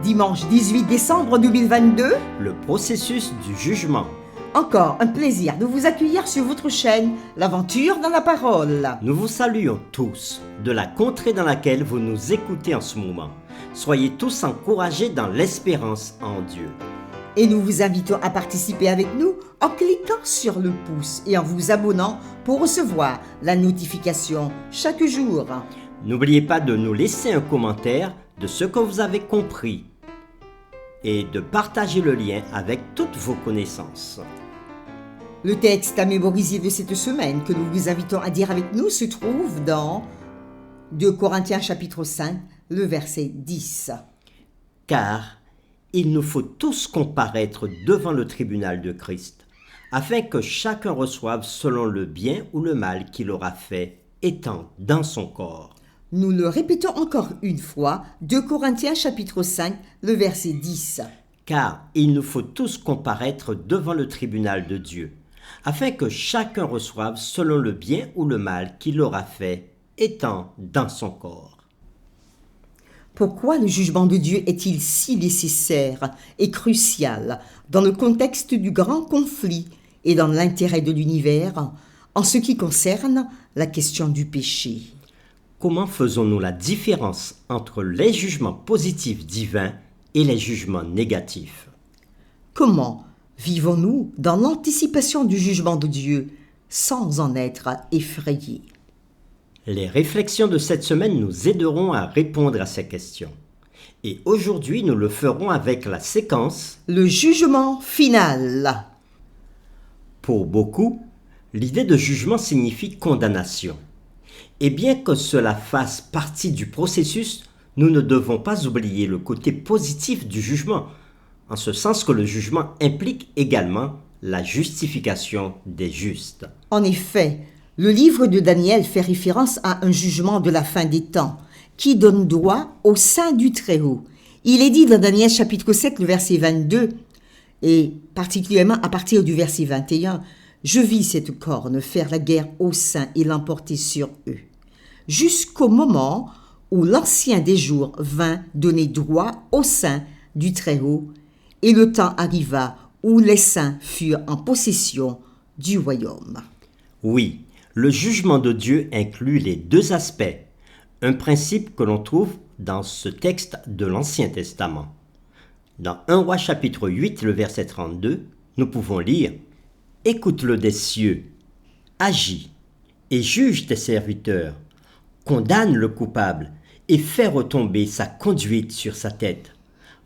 Dimanche 18 décembre 2022, le processus du jugement. encore un plaisir de vous accueillir sur votre chaîne, l'aventure dans la parole. Nous vous saluons tous de la contrée dans laquelle vous nous écoutez en ce moment. Soyez tous encouragés dans l'espérance en Dieu. Et nous vous invitons à participer avec nous en cliquant sur le pouce et en vous abonnant pour recevoir la notification chaque jour. N'oubliez pas de nous laisser un commentaire de ce que vous avez compris et de partager le lien avec toutes vos connaissances. Le texte à mémoriser de cette semaine que nous vous invitons à dire avec nous se trouve dans 2 Corinthiens chapitre 5, le verset 10. Car il nous faut tous comparaître devant le tribunal de Christ, afin que chacun reçoive selon le bien ou le mal qu'il aura fait, étant dans son corps. Nous le répétons encore une fois, 2 Corinthiens chapitre 5, le verset 10. Car il nous faut tous comparaître devant le tribunal de Dieu, afin que chacun reçoive selon le bien ou le mal qu'il aura fait, étant dans son corps. Pourquoi le jugement de Dieu est-il si nécessaire et crucial dans le contexte du grand conflit et dans l'intérêt de l'univers en ce qui concerne la question du péché? Comment faisons-nous la différence entre les jugements positifs divins et les jugements négatifs? Comment vivons-nous dans l'anticipation du jugement de Dieu sans en être effrayés? Les réflexions de cette semaine nous aideront à répondre à ces questions. Et aujourd'hui, nous le ferons avec la séquence Le jugement final. Pour beaucoup, l'idée de jugement signifie condamnation. Et bien que cela fasse partie du processus, nous ne devons pas oublier le côté positif du jugement, en ce sens que le jugement implique également la justification des justes. En effet, le livre de Daniel fait référence à un jugement de la fin des temps qui donne droit au sein du Très-Haut. Il est dit dans Daniel chapitre 7, le verset 22, et particulièrement à partir du verset 21, « Je vis cette corne faire la guerre aux saints et l'emporter sur eux, jusqu'au moment où l'Ancien des jours vint donner droit aux saints du Très-Haut, et le temps arriva où les saints furent en possession du royaume. » Oui, le jugement de Dieu inclut les deux aspects, un principe que l'on trouve dans ce texte de l'Ancien Testament. Dans 1 Roi chapitre 8, le verset 32, nous pouvons lire « Écoute-le des cieux, agis et juge tes serviteurs, condamne le coupable et fais retomber sa conduite sur sa tête.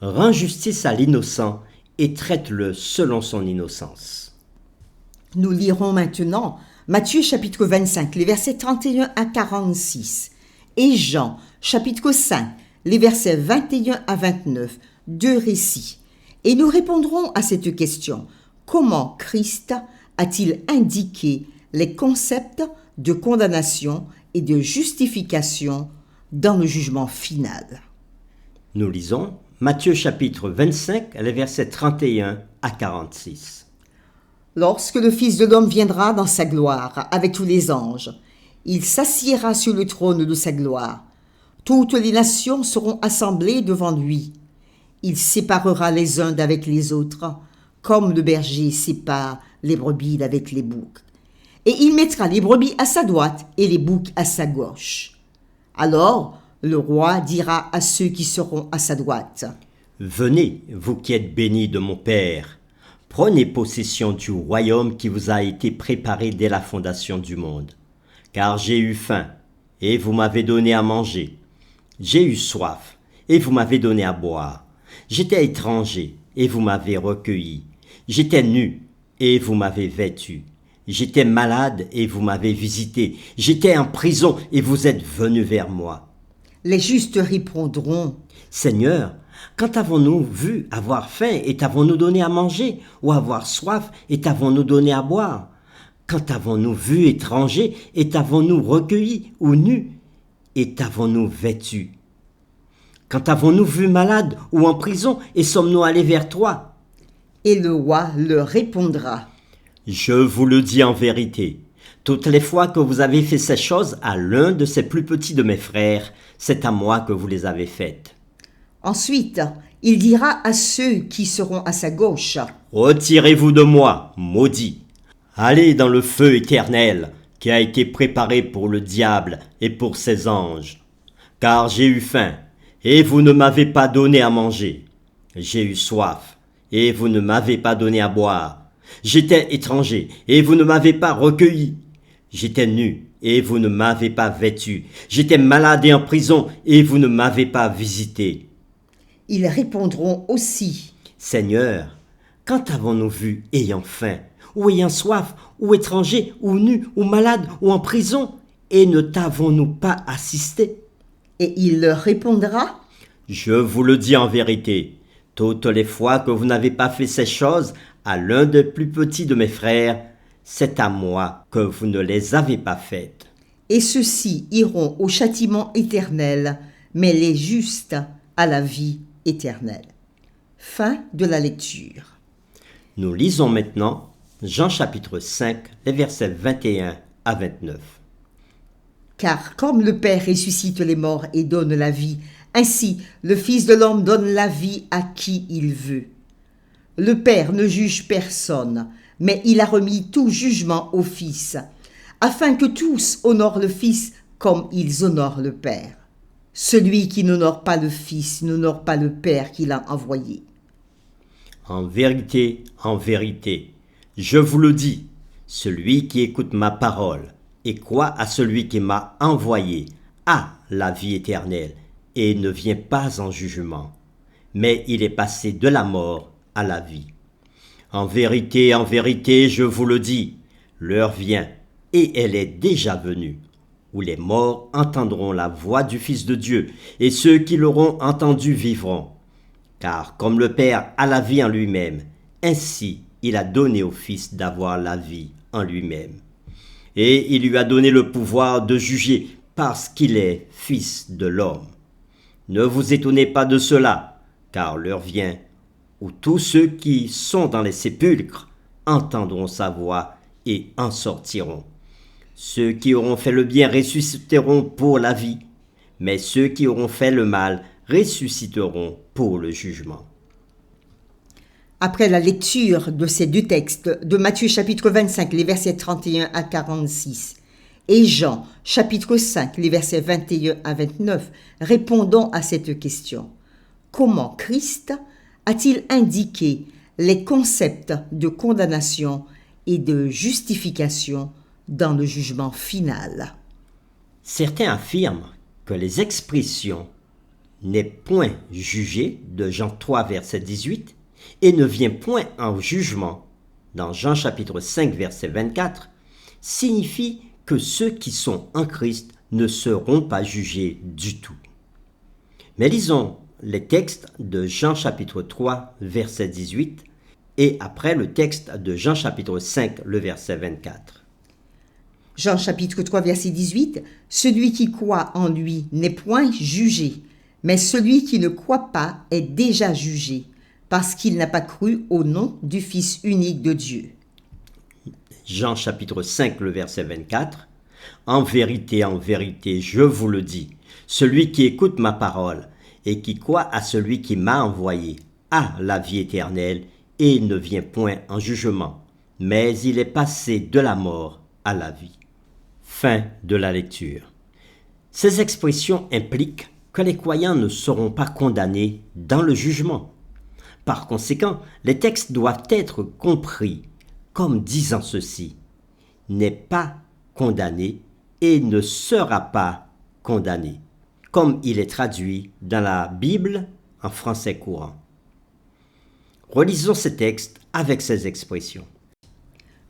Rends justice à l'innocent et traite-le selon son innocence. » Nous lirons maintenant Matthieu chapitre 25, les versets 31 à 46, et Jean chapitre 5, les versets 21 à 29, deux récits. Et nous répondrons à cette question: comment Christ a-t-il indiqué les concepts de condamnation et de justification dans le jugement final? Nous lisons Matthieu chapitre 25, les versets 31 à 46. Lorsque le Fils de l'homme viendra dans sa gloire avec tous les anges, il s'assiera sur le trône de sa gloire. Toutes les nations seront assemblées devant lui. Il séparera les uns d'avec les autres, comme le berger sépare les brebis d'avec les boucs. Et il mettra les brebis à sa droite et les boucs à sa gauche. Alors le roi dira à ceux qui seront à sa droite: « Venez, vous qui êtes bénis de mon Père, prenez possession du royaume qui vous a été préparé dès la fondation du monde. Car j'ai eu faim, et vous m'avez donné à manger. J'ai eu soif, et vous m'avez donné à boire. J'étais étranger, et vous m'avez recueilli. J'étais nu, et vous m'avez vêtu. J'étais malade, et vous m'avez visité. J'étais en prison, et vous êtes venus vers moi. » Les justes répondront: « Seigneur, quand avons-nous vu avoir faim et t'avons-nous donné à manger, ou avoir soif et t'avons-nous donné à boire? Quand avons-nous vu étranger et t'avons-nous recueilli, ou nu et t'avons-nous vêtu? Quand avons-nous vu malade ou en prison et sommes-nous allés vers toi? » Et le roi leur répondra: « Je vous le dis en vérité, toutes les fois que vous avez fait ces choses à l'un de ces plus petits de mes frères, c'est à moi que vous les avez faites. » Ensuite, Il dira à ceux qui seront à sa gauche, « Retirez-vous de moi, maudits. Allez dans le feu éternel qui a été préparé pour le diable et pour ses anges. Car j'ai eu faim, et vous ne m'avez pas donné à manger. J'ai eu soif, et vous ne m'avez pas donné à boire. J'étais étranger, et vous ne m'avez pas recueilli. J'étais nu, et vous ne m'avez pas vêtu. J'étais malade et en prison, et vous ne m'avez pas visité. » Ils répondront aussi, « Seigneur, quand avons-nous vu ayant faim, ou ayant soif, ou étranger, ou nu, ou malade, ou en prison, et ne t'avons-nous pas assisté ?» Et il leur répondra, « Je vous le dis en vérité, toutes les fois que vous n'avez pas fait ces choses à l'un des plus petits de mes frères, c'est à moi que vous ne les avez pas faites. » Et ceux-ci iront au châtiment éternel, mais les justes à la vie éternelle. Fin de la lecture. Nous lisons maintenant Jean chapitre 5, les versets 21 à 29. Car comme le Père ressuscite les morts et donne la vie, ainsi le Fils de l'homme donne la vie à qui il veut. Le Père ne juge personne, mais il a remis tout jugement au Fils, afin que tous honorent le Fils comme ils honorent le Père. Celui qui n'honore pas le Fils n'honore pas le Père qui l'a envoyé. En vérité, je vous le dis, celui qui écoute ma parole et croit à celui qui m'a envoyé a la vie éternelle et ne vient pas en jugement, mais il est passé de la mort à la vie. En vérité, je vous le dis, l'heure vient, et elle est déjà venue, où les morts entendront la voix du Fils de Dieu, et ceux qui l'auront entendu vivront. Car comme le Père a la vie en lui-même, ainsi il a donné au Fils d'avoir la vie en lui-même. Et il lui a donné le pouvoir de juger, parce qu'il est Fils de l'homme. Ne vous étonnez pas de cela, car l'heure vient où tous ceux qui sont dans les sépulcres entendront sa voix et en sortiront. Ceux qui auront fait le bien ressusciteront pour la vie, mais ceux qui auront fait le mal ressusciteront pour le jugement. Après la lecture de ces deux textes de Matthieu chapitre 25, les versets 31 à 46, et Jean chapitre 5, les versets 21 à 29, répondons à cette question. Comment Christ a-t-il indiqué les concepts de condamnation et de justification dans le jugement final? Certains affirment que les expressions « n'est point jugé » de Jean 3, verset 18 et « ne vient point en jugement » dans Jean chapitre 5, verset 24 signifient que ceux qui sont en Christ ne seront pas jugés du tout. Mais lisons les textes de Jean chapitre 3, verset 18 et après le texte de Jean chapitre 5, le verset 24. Jean chapitre 3, verset 18, « Celui qui croit en lui n'est point jugé, mais celui qui ne croit pas est déjà jugé, parce qu'il n'a pas cru au nom du Fils unique de Dieu. » Jean chapitre 5, le verset 24. « En vérité, je vous le dis, celui qui écoute ma parole et qui croit à celui qui m'a envoyé a la vie éternelle et ne vient point en jugement, mais il est passé de la mort à la vie. » Fin de la lecture. Ces expressions impliquent que les croyants ne seront pas condamnés dans le jugement. Par conséquent, les textes doivent être compris comme disant ceci: n'est pas condamné et ne sera pas condamné, comme il est traduit dans la Bible en français courant. Relisons ces textes avec ces expressions.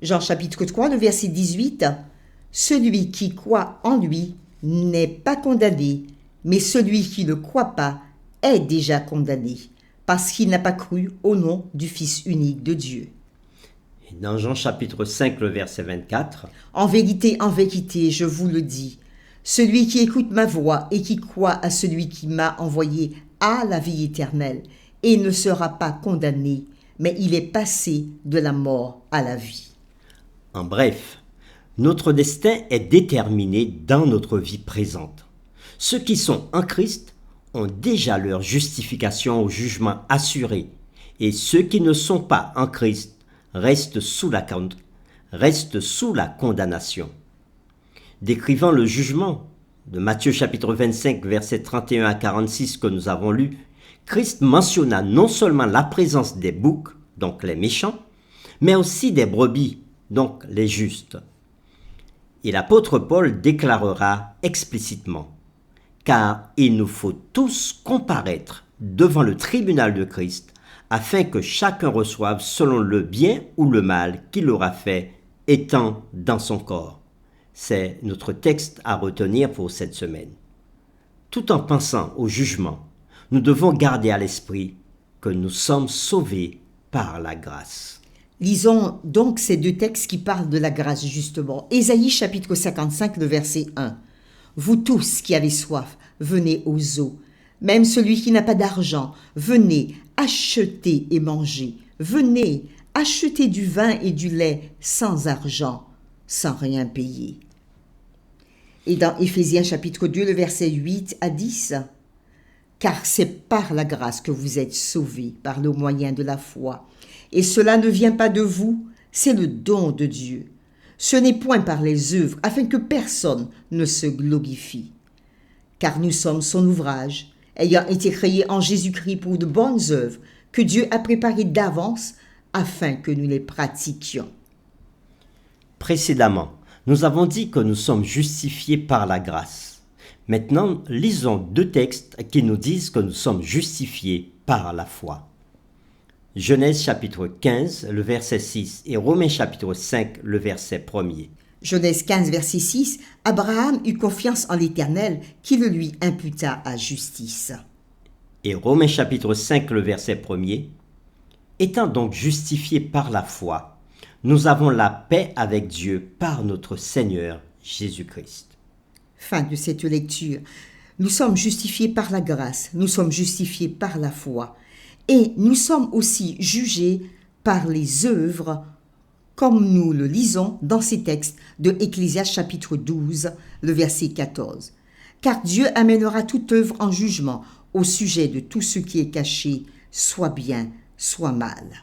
Jean chapitre 3, le verset 18, « Celui qui croit en lui n'est pas condamné, mais celui qui ne croit pas est déjà condamné, parce qu'il n'a pas cru au nom du Fils unique de Dieu. » Et dans Jean chapitre 5, le verset 24, « En vérité, je vous le dis, celui qui écoute ma voix et qui croit à celui qui m'a envoyé a la vie éternelle et ne sera pas condamné, mais il est passé de la mort à la vie. » En bref, notre destin est déterminé dans notre vie présente. Ceux qui sont en Christ ont déjà leur justification au jugement assuré, et ceux qui ne sont pas en Christ restent sous la condamnation. Décrivant le jugement de Matthieu chapitre 25, versets 31 à 46 que nous avons lu, Christ mentionna non seulement la présence des boucs, donc les méchants, mais aussi des brebis, donc les justes. Et l'apôtre Paul déclarera explicitement « Car il nous faut tous comparaître devant le tribunal de Christ, afin que chacun reçoive selon le bien ou le mal qu'il aura fait, étant dans son corps. » C'est notre texte à retenir pour cette semaine. Tout en pensant au jugement, nous devons garder à l'esprit que nous sommes sauvés par la grâce. Lisons donc ces deux textes qui parlent de la grâce justement. Ésaïe chapitre 55, le verset 1. « Vous tous qui avez soif, venez aux eaux. Même celui qui n'a pas d'argent, venez, achetez et mangez. Venez, achetez du vin et du lait sans argent, sans rien payer. » Et dans Éphésiens chapitre 2, le verset 8 à 10. « Car c'est par la grâce que vous êtes sauvés, par le moyen de la foi. Et cela ne vient pas de vous, c'est le don de Dieu. Ce n'est point par les œuvres, afin que personne ne se glorifie. Car nous sommes son ouvrage, ayant été créés en Jésus-Christ pour de bonnes œuvres, que Dieu a préparées d'avance, afin que nous les pratiquions. » Précédemment, nous avons dit que nous sommes justifiés par la grâce. Maintenant, lisons deux textes qui nous disent que nous sommes justifiés par la foi. Genèse chapitre 15, le verset 6 et Romains chapitre 5, le verset 1er. Genèse 15, verset 6, Abraham eut confiance en l'Éternel qui le lui imputa à justice. Et Romains chapitre 5, le verset 1er. Étant donc justifiés par la foi, nous avons la paix avec Dieu par notre Seigneur Jésus-Christ. Fin de cette lecture. Nous sommes justifiés par la grâce, nous sommes justifiés par la foi. Et nous sommes aussi jugés par les œuvres, comme nous le lisons dans ces textes de Ecclésiaste chapitre 12, le verset 14. Car Dieu amènera toute œuvre en jugement au sujet de tout ce qui est caché, soit bien, soit mal.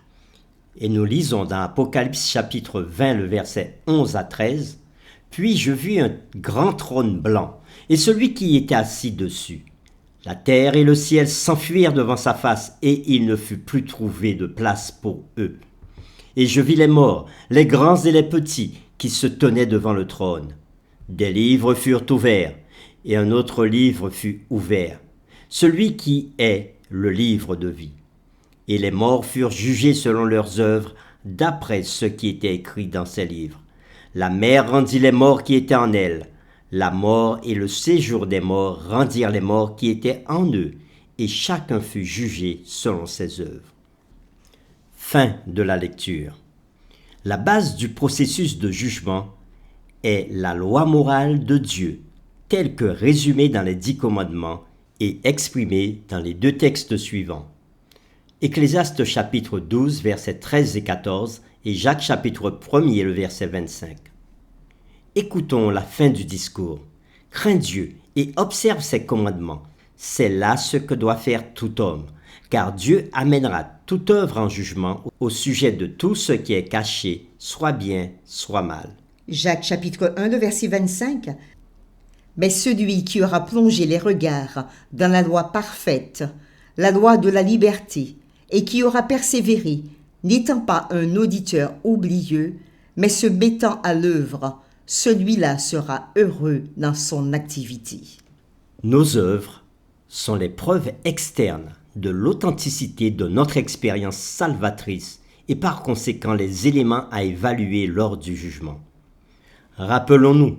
Et nous lisons dans Apocalypse chapitre 20, le verset 11 à 13. « Puis je vis un grand trône blanc, et celui qui était assis dessus. La terre et le ciel s'enfuirent devant sa face, et il ne fut plus trouvé de place pour eux. Et je vis les morts, les grands et les petits, qui se tenaient devant le trône. Des livres furent ouverts, et un autre livre fut ouvert, celui qui est le livre de vie. Et les morts furent jugés selon leurs œuvres, d'après ce qui était écrit dans ces livres. La mer rendit les morts qui étaient en elle. La mort et le séjour des morts rendirent les morts qui étaient en eux, et chacun fut jugé selon ses œuvres. » Fin de la lecture. La base du processus de jugement est la loi morale de Dieu, telle que résumée dans les 10 commandements et exprimée dans les deux textes suivants. Ecclésiaste chapitre 12, versets 13 et 14, et Jacques chapitre 1er, le verset 25. Écoutons la fin du discours. « Crains Dieu et observe ses commandements. C'est là ce que doit faire tout homme, car Dieu amènera toute œuvre en jugement au sujet de tout ce qui est caché, soit bien, soit mal. » Jacques chapitre 1, le verset 25. « Mais celui qui aura plongé les regards dans la loi parfaite, la loi de la liberté, et qui aura persévéré, n'étant pas un auditeur oublieux, mais se mettant à l'œuvre, celui-là sera heureux dans son activité. » Nos œuvres sont les preuves externes de l'authenticité de notre expérience salvatrice et par conséquent les éléments à évaluer lors du jugement. Rappelons-nous,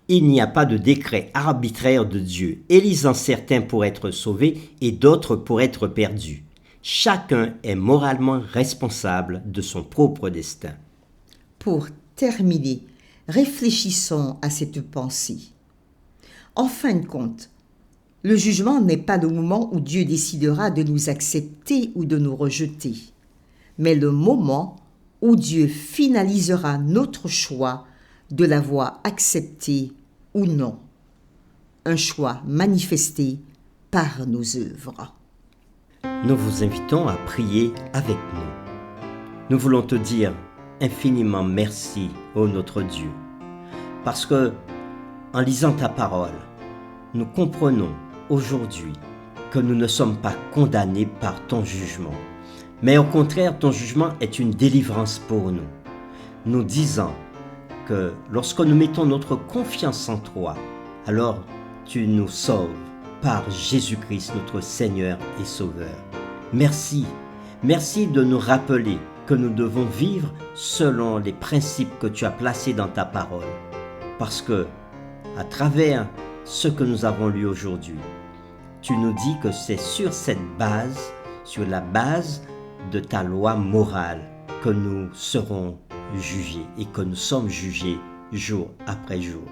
il n'y a pas de décret arbitraire de Dieu, élisant certains pour être sauvés et d'autres pour être perdus. Chacun est moralement responsable de son propre destin. Pour terminer, réfléchissons à cette pensée. En fin de compte, le jugement n'est pas le moment où Dieu décidera de nous accepter ou de nous rejeter, mais le moment où Dieu finalisera notre choix de l'avoir accepté ou non. Un choix manifesté par nos œuvres. Nous vous invitons à prier avec nous. Nous voulons te dire infiniment merci, ô notre Dieu, parce que, en lisant ta parole, nous comprenons aujourd'hui que nous ne sommes pas condamnés par ton jugement, mais au contraire, ton jugement est une délivrance pour nous. Nous disons que lorsque nous mettons notre confiance en toi, alors tu nous sauves par Jésus-Christ, notre Seigneur et Sauveur. Merci, merci de nous rappeler que nous devons vivre selon les principes que tu as placés dans ta parole, parce que, à travers ce que nous avons lu aujourd'hui, tu nous dis que c'est sur cette base, sur la base de ta loi morale, que nous serons jugés et que nous sommes jugés jour après jour.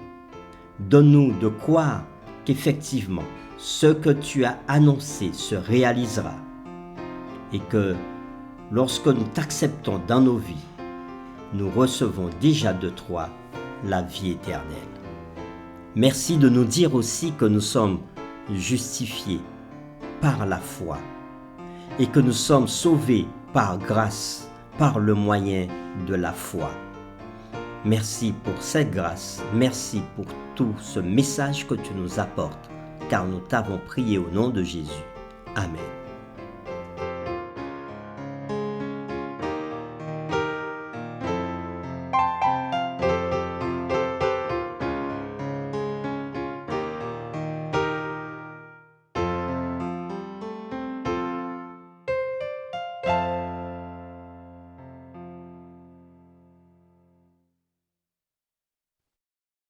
Donne-nous de croire qu'effectivement, ce que tu as annoncé se réalisera et que lorsque nous t'acceptons dans nos vies, nous recevons déjà de toi la vie éternelle. Merci de nous dire aussi que nous sommes justifiés par la foi et que nous sommes sauvés par grâce, par le moyen de la foi. Merci pour cette grâce, merci pour tout ce message que tu nous apportes, car nous t'avons prié au nom de Jésus. Amen.